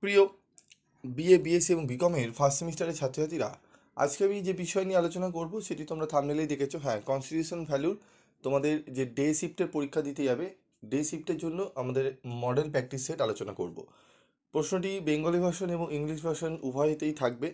প্রিয় BA BSc এবং বিকমের first সেমিস্টারের ছাত্রছাত্রীরা, আজকে আমি যে বিষয় নিয়ে আলোচনা করব সেটি তোমরা থাম্বনেলেই দেখেছো। হ্যাঁ, কনস্টিটিউশন ভ্যালুর তোমাদের যে ডে শিফটের পরীক্ষা দিতে যাবে, ডে শিফটের জন্য আমাদের মডেল প্র্যাকটিস সেট আলোচনা করব। প্রশ্নটি বেঙ্গলি ভার্সন এবং ইংলিশ ভার্সন উভয়তেই থাকবে।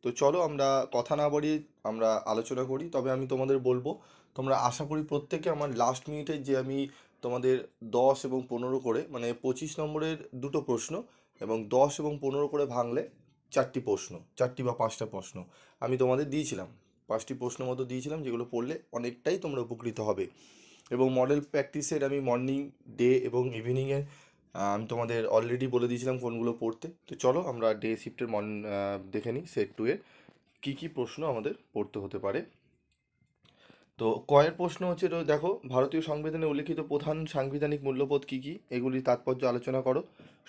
তো চলো আমরা কথা না বাড়িয়ে আমরা আলোচনা করি। তবে আমি তোমাদের বলবো, তোমরা আশা করি প্রত্যেকে আমার লাস্ট মিনিটের যে আমি তোমাদের 10 এবং 15 করে, মানে 25 নম্বরের দুটো প্রশ্ন এবং 10 এবং 15 করে ভাঙলে চারটি প্রশ্ন, চারটি বা পাঁচটা প্রশ্ন আমি তোমাদের দিয়েছিলাম। পাঁচটি প্রশ্ন মতো দিয়েছিলাম, যেগুলো পড়লে অনেকটাই তোমরা উপকৃত হবে। এবং মডেল প্র্যাকটিসের আমি মর্নিং, ডে এবং ইভিনিংয়ে আমি তোমাদের অলরেডি বলে দিয়েছিলাম কোনগুলো পড়তে। তো চলো আমরা ডে শিফটের দেখে নিই সেট 2 এর কী কী প্রশ্ন আমাদের পড়তে হতে পারে। তো কয়ের প্রশ্ন হচ্ছে, তো দেখো, ভারতীয় সংবিধানে উল্লেখিত প্রধান সাংবিধানিক মূল্যবোধ কী কী, এগুলির তাৎপর্য আলোচনা করো।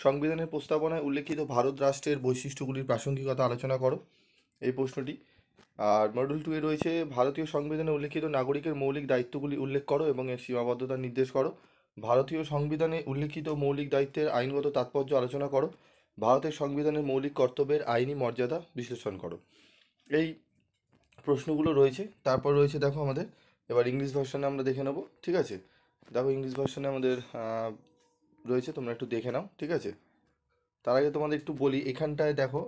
সংবিধানের প্রস্তাবনায় উল্লেখিত ভারত রাষ্ট্রের বৈশিষ্ট্যগুলির প্রাসঙ্গিকতা আলোচনা করো, এই প্রশ্নটি। আর মডিউল 2 এ রয়েছে, ভারতীয় সংবিধানে উল্লেখিত নাগরিকের মৌলিক দায়িত্বগুলি উল্লেখ করো এবং এর সীমাবদ্ধতা নির্দেশ করো। ভারতীয় সংবিধানে উল্লেখিত মৌলিক দায়িত্বের আইনগত তাৎপর্য আলোচনা করো। ভারতের সংবিধানের মৌলিক কর্তব্যের আইনি মর্যাদা বিশ্লেষণ করো। এই প্রশ্নগুলো রয়েছে। তারপর রয়েছে, দেখো আমাদের এবার ইংলিশ ভার্সনে আমরা দেখে নেব, ঠিক আছে? দেখো ইংলিশ ভার্সনে আমাদের রয়েছে, তোমরা একটু দেখে নাও, ঠিক আছে? তার আগে তোমাদের একটু বলি, এখানটায় দেখো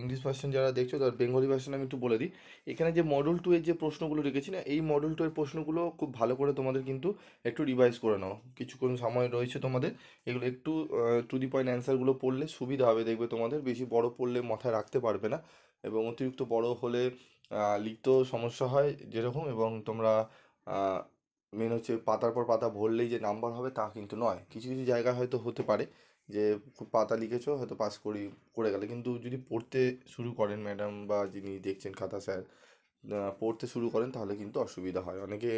ইংলিশ ভার্সন যারা দেখছো তার বেঙ্গলি ভার্সন আমি একটু বলে দিই। এখানে যে মডেল 2 এর যে প্রশ্নগুলো রেখেছি না, এই মডেল 2 এর প্রশ্নগুলো খুব ভালো করে তোমাদের কিন্তু একটু রিভাইজ করে নাও। কিছুক্ষণ সময় রয়েছে তোমাদের, এগুলো একটু টু দি পয়েন্ট অ্যান্সারগুলো পড়লে সুবিধা হবে, দেখবে তোমাদের। বেশি বড় পড়লে মাথায় রাখতে পারবে না, এবং অতিরিক্ত বড় হলে লিখতেও সমস্যা হয় যেরকম। এবং তোমরা মেন হচ্ছে পাতার পর পাতা ভরলেই যে নাম্বার হবে তা কিন্তু নয়। কিছু কিছু জায়গায় হয়তো হতে পারে যে খুব পাতা লিখেছো, হয়তো পাস করে গেলে, কিন্তু যদি পড়তে শুরু করেন ম্যাডাম বা যিনি দেখছেন খাতা স্যার, পড়তে শুরু করেন, তাহলে কিন্তু অসুবিধা হয়। অনেকে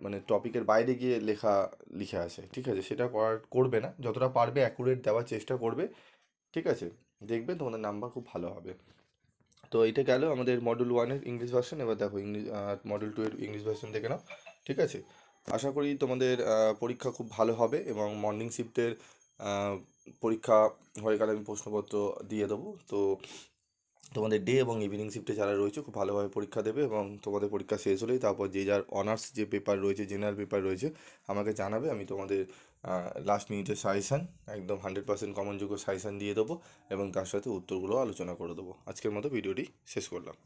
মানে টপিকের বাইরে গিয়ে লিখে আসে, ঠিক আছে? সেটা করবে না, যতটা পারবে অ্যাকুরেট দেওয়ার চেষ্টা করবে, ঠিক আছে? দেখবে তোমাদের নাম্বার খুব ভালো হবে। তো এইটা গেল আমাদের মডেল 1-এর ইংলিশ ভার্সন। এবার দেখো ইংলিশ মডেল 2-এর ইংলিশ ভার্সন দেখে নাও, ঠিক আছে? আশা করি তোমাদের পরীক্ষা খুব ভালো হবে, এবং মর্নিং শিফটের পরীক্ষা হয়ে গেলে আমি প্রশ্নপত্র দিয়ে দেবো। তো তোমাদের ডে এবং ইভিনিং শিফটে যারা রয়েছে খুব ভালোভাবে পরীক্ষা দেবে, এবং তোমাদের পরীক্ষা শেষ হলেই তারপর যে যার অনার্স যে পেপার রয়েছে, জেনারেল পেপার রয়েছে, আমাকে জানাবে। আমি তোমাদের লাস্ট মিনিটের সাজেশান, একদম 100% কমনযোগ্য সাজেশান দিয়ে দেবো, এবং তার সাথে উত্তরগুলো আলোচনা করে দেবো। আজকের মতো ভিডিওটি শেষ করলাম।